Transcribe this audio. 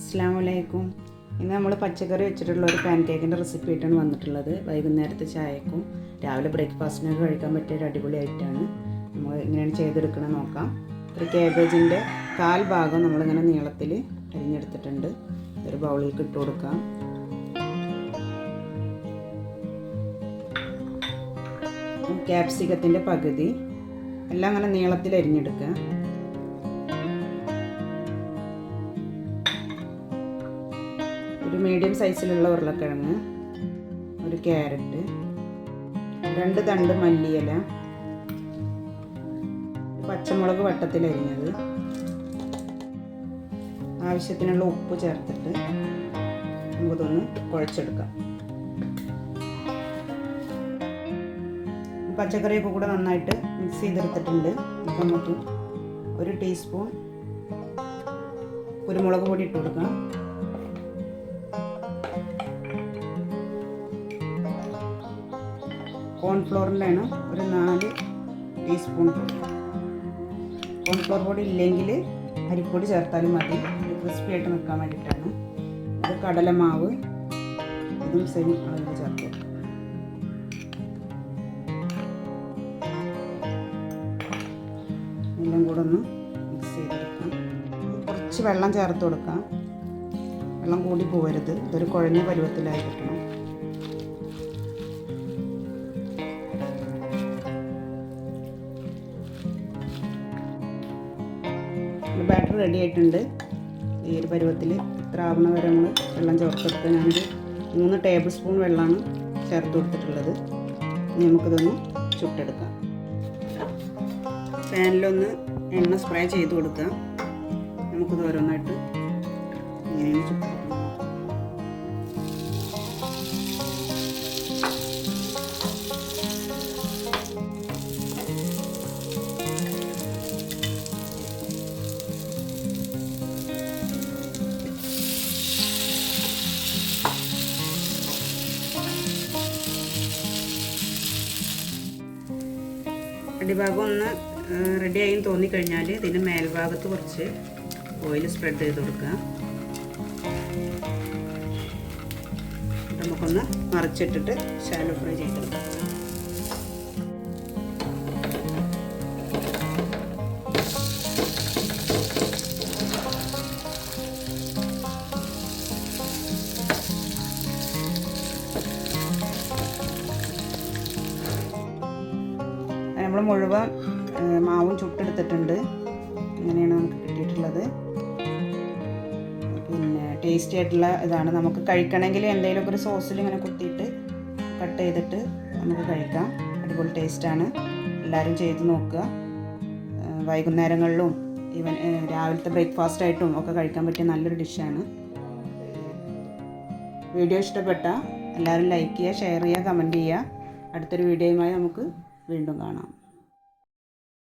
അസ്സലാമലൈക്കും. ഇന്ന് നമ്മൾ പച്ചക്കറി വെച്ചിട്ടുള്ള ഒരു പാൻ കേക്കിൻ്റെ റെസിപ്പി ആയിട്ടാണ് വന്നിട്ടുള്ളത്. വൈകുന്നേരത്തെ ചായക്കും രാവിലെ ബ്രേക്ക്ഫാസ്റ്റിനൊക്കെ കഴിക്കാൻ പറ്റിയ ഒരു അടിപൊളി ഐറ്റമാണ്. നമ്മൾ എങ്ങനെയാണ് ചെയ്തെടുക്കണമെന്ന് നോക്കാം. ഒരു കാബേജിൻ്റെ 1/4 ഭാഗം നമ്മളിങ്ങനെ നീളത്തിൽ അരിഞ്ഞെടുത്തിട്ടുണ്ട്. ഒരു ബൗളിലേക്ക് ഇട്ട് കൊടുക്കാം. ക്യാപ്സിക്കത്തിൻ്റെ പകുതി എല്ലാം അങ്ങനെ നീളത്തിൽ അരിഞ്ഞെടുക്കുക. ഒരു മീഡിയം സൈസിലുള്ള ഉരുളക്കിഴങ്ങ്, ഒരു ക്യാരറ്റ്, 2 തണ്ട് മല്ലിയില, പച്ചമുളക് വട്ടത്തിൽ അരിഞ്ഞത്, ആവശ്യത്തിനുള്ള ഉപ്പ് ചേർത്തിട്ട് നമുക്കിതൊന്ന് കുഴച്ചെടുക്കാം. പച്ചക്കറിയൊക്കെ കൂടെ നന്നായിട്ട് മിക്സ് ചെയ്തെടുത്തിട്ടുണ്ട്. ഇപ്പം നമുക്ക് 1 ടീസ്പൂൺ കുരുമുളക് പൊടി ഇട്ട് കൊടുക്കാം. കോൺഫ്ലോറിൻ്റെ ആണ് ഒരു 4 ടീസ്പൂൺ പൊടി. കോൺഫ്ലോർ പൊടി ഇല്ലെങ്കിൽ അരിപ്പൊടി ചേർത്താലും മതി. ക്രിസ്പി ആയിട്ട് നിൽക്കാൻ വേണ്ടിയിട്ടാണ്. ഇത് കടലമാവ്, ഇതും സെയിം അളവിൽ ചേർത്ത് കൊടുക്കാം. എല്ലാം കൂടെ ഒന്ന് മിക്സ് ചെയ്തെടുക്കാം. കുറച്ച് വെള്ളം ചേർത്ത് കൊടുക്കാം. വെള്ളം കൂടി പോകരുത്. ഇതൊരു കുഴഞ്ഞ പരുവത്തിലായി കിട്ടണം. ബാറ്റർ റെഡി ആയിട്ടുണ്ട്. ഈ ഒരു പരുവത്തിൽ ഇത്ര ആവണ വരെ നമ്മൾ വെള്ളം ചേർത്തെടുത്ത് ഞാനൊരു 3 ടേബിൾ സ്പൂൺ വെള്ളമാണ് ചേർത്ത് കൊടുത്തിട്ടുള്ളത്. ഇനി നമുക്കിതൊന്ന് ചുട്ടെടുക്കാം. പാനിലൊന്ന് എണ്ണ സ്പ്രേ ചെയ്ത് കൊടുക്കാം. നമുക്കിത് ഓരോന്നായിട്ട് ഇങ്ങനെയാണ് ചുട്ടെടുക്കാം. അടിഭാഗം ഒന്ന് റെഡിയായി തോന്നിക്കഴിഞ്ഞാൽ ഇതിൻ്റെ മേൽഭാഗത്ത് കുറച്ച് ഓയിൽ സ്പ്രെഡ് ചെയ്ത് കൊടുക്കുക. നമുക്കൊന്ന് മറിച്ചിട്ടിട്ട് ശാലോ ഫ്രൈ ചെയ്തെടുക്കാം. നമ്മൾ മുഴുവൻ മാവും ചുട്ടെടുത്തിട്ടുണ്ട്. ഇങ്ങനെയാണ് നമുക്ക് കിട്ടിയിട്ടുള്ളത്. പിന്നെ ടേസ്റ്റി ആയിട്ടുള്ള ഇതാണ്. നമുക്ക് കഴിക്കണമെങ്കിൽ എന്തെങ്കിലുമൊക്കെ ഒരു സോസിൽ ഇങ്ങനെ കുത്തിയിട്ട് കട്ട് ചെയ്തിട്ട് നമുക്ക് കഴിക്കാം. അടിപൊളി ടേസ്റ്റാണ്. എല്ലാവരും ചെയ്ത് നോക്കുക. വൈകുന്നേരങ്ങളിലും ഈവൻ രാവിലത്തെ ബ്രേക്ക്ഫാസ്റ്റായിട്ടും ഒക്കെ കഴിക്കാൻ പറ്റിയ നല്ലൊരു ഡിഷാണ്. വീഡിയോ ഇഷ്ടപ്പെട്ടാൽ എല്ലാവരും ലൈക്ക് ചെയ്യുക, ഷെയർ ചെയ്യുക, കമൻറ്റ് ചെയ്യുക. അടുത്തൊരു വീഡിയോയുമായി നമുക്ക് വീണ്ടും കാണാം.